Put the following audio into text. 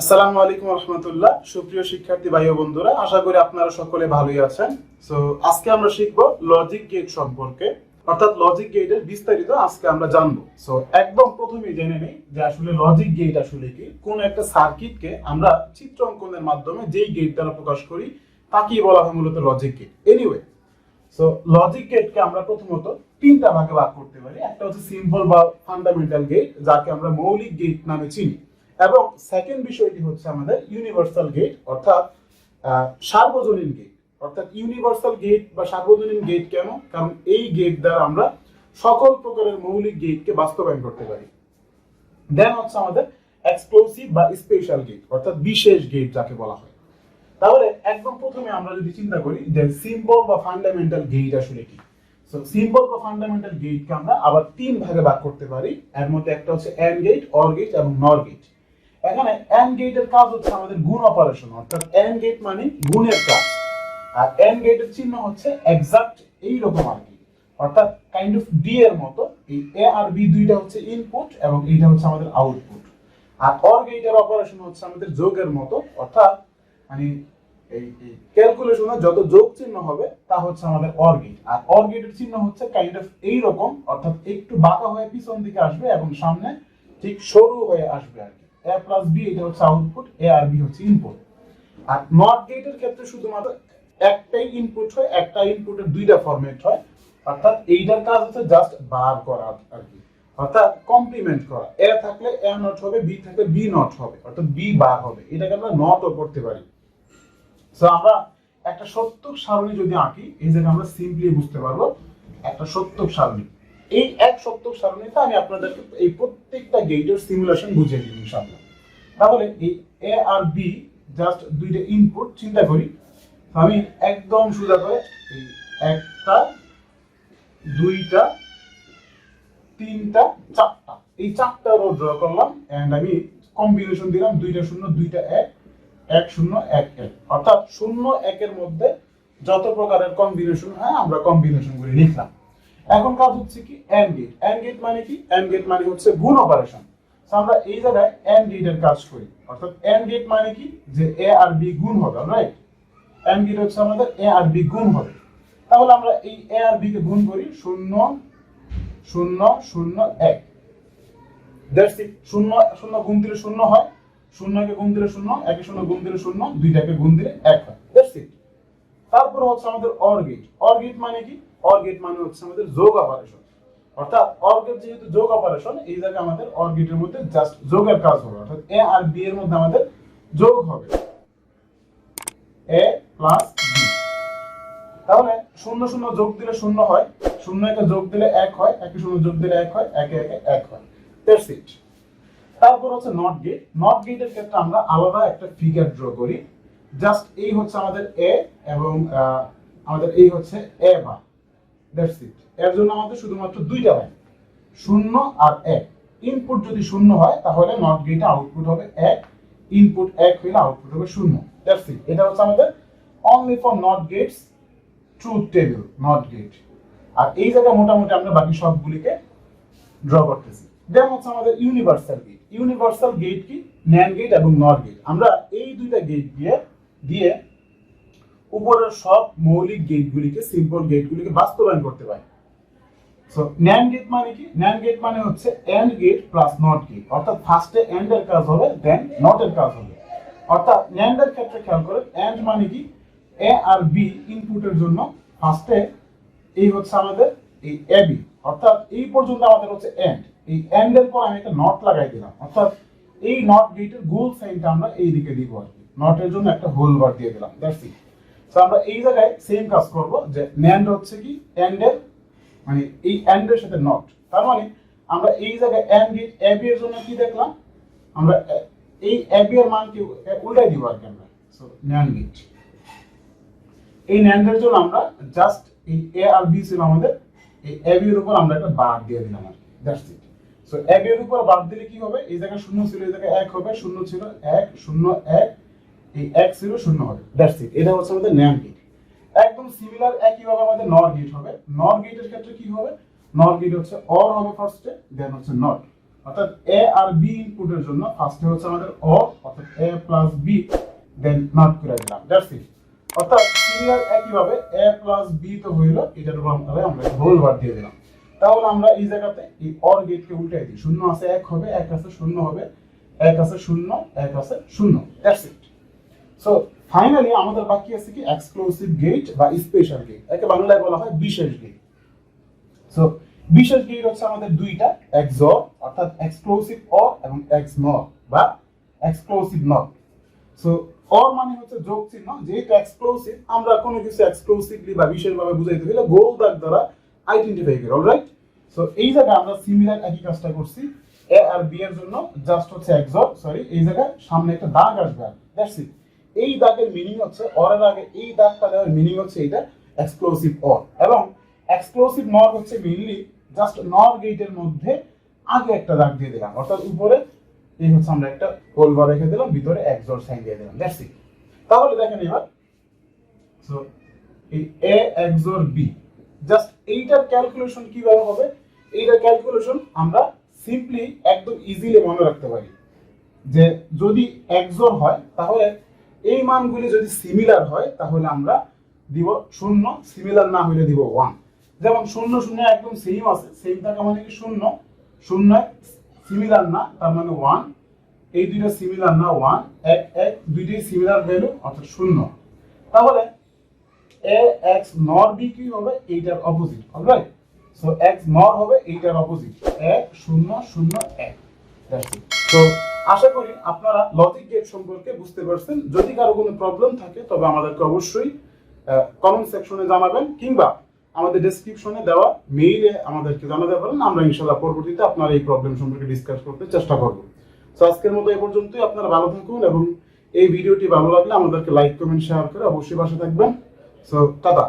আসসালামু আলাইকুম রহমতুল্লাহ। সুপ্রিয় শিক্ষার্থী ভাই ও বন্ধুরা, আশা করি আপনারা সকলে ভালোই আছেন। সো আজকে আমরা শিখব লজিক গেট সম্পর্কে, অর্থাৎ লজিক গেটের বিস্তারিত আজকে আমরা জানবো। সো একদম প্রথমেই জেনে নেই যে আসলে লজিক গেট আসলে কি। কোন একটা সার্কিটকে আমরা চিত্র অঙ্কনের মাধ্যমে যেই গেট দ্বারা প্রকাশ করি তাকেই বলা হয় মূলত logic gate. Anyway, so logic গেটকে আমরা প্রথমত তিনটা ভাগে ভাগ করতে পারি। একটা হচ্ছে সিম্পল বা ফান্ডামেন্টাল গেট, যাকে আমরা মৌলিক গেট নামে চিনি, এবং সেকেন্ড বিষয়টি হচ্ছে আমাদের ইউনিভার্সাল গেট অর্থাৎ সার্বজনীন গেট। অর্থাৎ ইউনিভার্সাল গেট বা সার্বজনীন গেট কেন? কারণ এই গেট দ্বারা আমরা সকল প্রকারের মৌলিক গেটকে বাস্তবায়ন করতে পারি। দেন হচ্ছে আমাদের এক্সক্লুসিভ বা স্পেশাল গেট অর্থাৎ বিশেষ গেট যাকে বলা হয়। তাহলে একদম প্রথমে আমরা যদি চিন্তা করি যে সিম্পল বা ফান্ডামেন্টাল গেট আসলে কি। সো সিম্পল বা ফান্ডামেন্টাল গেটকে আমরা আবার তিন ভাগে ভাগ করতে পারি। এর মধ্যে একটা হচ্ছে এন্ড গেট, অর গেট এবং নর গেট। এখানে এন্ড গেটের কাজ হচ্ছে আমাদের গুণ অপারেশন, অর্থাৎ এন্ড গেট মানে গুণের কাজ। আর এন্ড গেটের চিহ্ন হচ্ছে এক্সাক্ট এই রকম আর কি, অর্থাৎ কাইন্ড অফ ডি এর মতো। এই এ আর বি দুইটা হচ্ছে ইনপুট এবং এইটা হচ্ছে আমাদের আউটপুট। আর অর গেটের অপারেশন হচ্ছে আমাদের যোগের মতো, অর্থাৎ মানে এই ক্যালকুলেশনে যত যোগ চিহ্ন হবে তা হচ্ছে আমাদের অর গেট। আর অর গেটের চিহ্ন হচ্ছে কাইন্ড অফ এই রকম, অর্থাৎ একটু বাঁকা হয়ে পিছন দিকে আসবে এবং সামনে ঠিক সরু হয়ে আসবে আর কি। a প্লাস b এটা হচ্ছে আউটপুট, a আর b হচ্ছে ইনপুট। আর নট গেটের ক্ষেত্রে শুধুমাত্র একটাই ইনপুট হয়, একটা ইনপুটের দুইটা ফরম্যাট হয়। অর্থাৎ এইটার কাজ হচ্ছে জাস্ট বার করা আর কি, অর্থাৎ কমপ্লিমেন্ট করা। a থাকলে a নট হবে, b থাকলে b নট হবে, অর্থাৎ b বার হবে। এটাকে আমরা নটও করতে পারি। সো আমরা একটা সত্যক সারণী যদি আঁকি, এই জায়গায় আমরা সিম্পলি বুঝতে পারবো একটা সত্যক সারণী। এই এক সত্যক সারণীতে আমি আপনাদেরকে এই প্রত্যেকটা গেটের সিমুলেশন বুঝিয়ে দিব ইনশাআল্লাহ। তাহলে এই এ আর বি জাস্ট দুইটা ইনপুট চিন্তা করি। আমি একদম সোজা করে এই একটা, দুইটা, তিনটা, চারটা, এই চারটা রো ড্র করলাম এন্ড আমি কম্বিনেশন দিলাম দুইটা শূন্য, দুইটা এক, এক শূন্য, এক এক, অর্থাৎ শূন্য একের মধ্যে যত প্রকারের কম্বিনেশন হয় আমরা কম্বিনেশন করে লিখলাম। এখন কাজ হচ্ছে কি এন্ড গেট। এন্ড গেট মানে কি? এন্ড গেট মানে হচ্ছে গুণ অপারেশন। সো আমরা এই জায়গায় এন্ড গেটের কাজ করি, অর্থাৎ এন্ড গেট মানে কি যে এ আর বি গুণ হবে, রাইট? এন্ড গেট হচ্ছে আমাদের এ আর বি গুণ হবে। তাহলে আমরা এই এ আর বি কে গুণ করি, শূন্য শূন্য শূন্য এক। That's it. শূন্য শূন্য গুণ দিলে শূন্য হয়, শূন্যকে গুণ দিলে শূন্য, একে শূন্য গুণ দিলে শূন্য, দুইটাকে গুণ দিলে এক হয়। That's it. তারপর হচ্ছে আমাদের অর গেট। অর গেট মানে কি? অর গেট মানে হচ্ছে আমাদের যোগ অপারেশন, অর্থাৎ অর গেট যেহেতু যোগ অপারেশন, এই জায়গায় আমাদের অর গেটের মধ্যে জাস্ট যোগের কাজ হবে, অর্থাৎ এ আর বি এর মধ্যে আমাদের যোগ হবে, এ প্লাস বি। তাহলে শূন্য শূন্য যোগ দিলে শূন্য হয়, শূন্য একে যোগ দিলে এক হয়, একে শূন্য যোগ দিলে এক হয়, একে একে এক হয়। That's it. তারপর হচ্ছে নট গেট। নট গেটের ক্ষেত্রে আমরা আলাদা একটা ফিগার ড্র করি। জাস্ট এই হচ্ছে আমাদের এ এবং আমাদের এই হচ্ছে এ বার। That's it. এর জন্য আমাদের শুধুমাত্র দুইটা লাইন, শূন্য আর এক। ইনপুট যদি শূন্য হয় তাহলে নট গেটে আউটপুট হবে এক, ইনপুট এক হইলে আউটপুট হবে শূন্য। That's it. এটা হচ্ছে আমাদের only for not gates truth table, not gate. আর এই জায়গায় মোটামুটি আমরা বাকি সবগুলিকে ড্র করতেছি। দেন হচ্ছে আমাদের ইউনিভার্সাল গেট। ইউনিভার্সাল গেট কি? ন্যান্ড গেট এবং নট গেট। আমরা এই দুইটা গেট দিয়ে উপরের সব মৌলিক গেটগুলিকে, সিম্পল গেটগুলিকে বাস্তবায়ন করতে পারি। সো ন্যান্ড গেট মানে কি? ন্যান্ড গেট মানে হচ্ছে AND gate plus NOT gate, অর্থাৎ ফার্স্টে এন্ড এর কাজ হবে, দেন নট এর কাজ হবে। অর্থাৎ ন্যান্ড এর ক্ষেত্রে খেয়াল করেন, এন্ড মানে কি? এ আর বি ইনপুটের জন্য ফার্স্টে এই হচ্ছে আমাদের এই এ বি, অর্থাৎ এই পর্যন্ত আমাদের হচ্ছে এন্ড। এই এন্ড এর পর আমি একটা নট লাগাই দিলাম, অর্থাৎ এই নট গেটের গোল সাইনটা আমরা এই দিকে দিব আর কি। নটের জন্য একটা হোল বার দিয়ে দিলাম। That's it. সো আমরা এই জায়গায় সেম কাজ করব, যে ন্যান্ড হচ্ছে কি এন্ড এর মানে এই এন্ড এর সাথে নট। তার মানে আমরা এই জায়গায় এন্ড গেট এ বি এর জন্য কি দেখলাম, আমরা এই এ বি এর মান কি উল্টাই দিব আর কি আমরা। সো ন্যান্ড গেট, এই ন্যান্ড এর জন্য আমরা জাস্ট এই এ আর বি ছিল আমাদের, এই এ বি এর উপর আমরা একটা বার দিয়ে দিলাম আর কি। That's it. So A B এর উপর বার দিলে কি হবে? এই জায়গায় শূন্য ছিল, এই জায়গায় এক হবে, শূন্য ছিল এক, শূন্য এক, এই এক ছিল শূন্য হবে। That's it. এটা হচ্ছে আমাদের ন্যান্ড গেট। একদম সিমিলার একই ভাবে আমাদের নর গেট হবে। নর গেটের ক্ষেত্রে কি হবে? নর গেট হচ্ছে অর হবে ফার্স্টে, দেন হচ্ছে নট। অর্থাৎ এ আর বি ইনপুটের জন্য ফার্স্টে হচ্ছে আমাদের অর, অর্থাৎ এ প্লাস বি, দেন নট করে দিলাম, দ্যাটস ইট। অর্থাৎ সিমিলার একইভাবে এ প্লাস বি তো হইল, এটার উপর আমরা হোল বার দিয়ে দিলাম। তাহলে আমরা এই জায়গাতে এই অর গেটকে উল্টাই দিই, শূন্য আছে এক হবে, এক আছে শূন্য হবে, এক আছে শূন্য, এক আছে শূন্য, দ্যাটস ইট। সো ফাইনালি আমাদের বাকি আছে কি এক্সক্লুসিভ গেট বা স্পেশাল গেট, একে বাংলায় বলা হয় বিশেষ গেট। সো বিশেষ গেট হচ্ছে আমাদের দুইটা, এক্সঅর অর্থাৎ এক্সক্লুসিভ অর এবং এক্সনর বা এক্সক্লুসিভ নট। সো অর মানে হচ্ছে যোগ চিহ্ন, যেহেতু এক্সক্লুসিভ আমরা কোনো কিছু এক্সক্লুসিভলি বা বিশেষভাবে বুঝাইতে হলে গোল দাগ দ্বারা আইডেন্টিফাই করি, অলরাইট। সো এই জায়গায় আমরা সিমিলার একই কাজটা করছি, এ আর বি এর জন্য জাস্ট হচ্ছে এক্সঅর, সরি এই জায়গায় সামনে একটা দাগ আসবে, দ্যাটস ইট। এই দাগের মিনিং হচ্ছে অরের আগে এই দাগটা দেওয়ার মিনিং হচ্ছে এটা এক্সক্লুসিভ অর, এবং এক্সক্লুসিভ নর হচ্ছে মেইনলি জাস্ট নর গেটের মধ্যে আগে একটা দাগ দিয়ে দিলাম, অর্থাৎ উপরে এই হচ্ছে আমরা একটা হোল বার রেখে দিলাম, ভিতরে এক্সঅর সাইন দিয়ে দিলাম, দ্যাটস ইট। তাহলে দেখেন এবার, সো এই এ এক্সঅর বি, জাস্ট এইটার ক্যালকুলেশন কিভাবে হবে, এইটার ক্যালকুলেশন আমরা সিম্পলি একদম ইজিলি মনে রাখতে পারি যে যদি এক্সঅর হয় তাহলে এই মানগুলি যদি সিমিলার হয় তাহলে আমরা দিব শূন্য, সিমিলার না হলে দিব 1। যেমন শূন্য শূন্য একদম সেম আছে, সেম থাকা মানে কি শূন্য, শূন্য সিমিলার না তার মানে 1, এই দুইটা সিমিলার না 1, এক এক দুইটাই সিমিলার ভ্যালু অর্থাৎ শূন্য। তাহলে এ এক্স নর বি কি হবে, এইটার অপোজিট, অলরাইট। সো এক্স নর হবে এইটার অপোজিট, 1 0 0 1, দ্যাটস ইট। তো আশা করি আপনারা লজিক গেট সম্পর্কে বুঝতে পারছেন। যদি কারো কোনো প্রবলেম থাকে তবে আমাদেরকে অবশ্যই কমেন্ট সেকশনে জানাবেন, কিংবা আমাদের ডেসক্রিপশনে দেওয়া মেইলে আমাদেরকে জানাতে পারেন, আমরা ইনশাআল্লাহ পরবর্তীতে আপনার এই প্রবলেম সম্পর্কে ডিসকাস করতে চেষ্টা করব। সো আজকের মতো এই পর্যন্তই, আপনারা ভালো থাকুন এবং এই ভিডিওটি ভালো লাগলে আমাদেরকে লাইক কমেন্ট শেয়ার করে অবশ্যই পাশে থাকবেন। So tata.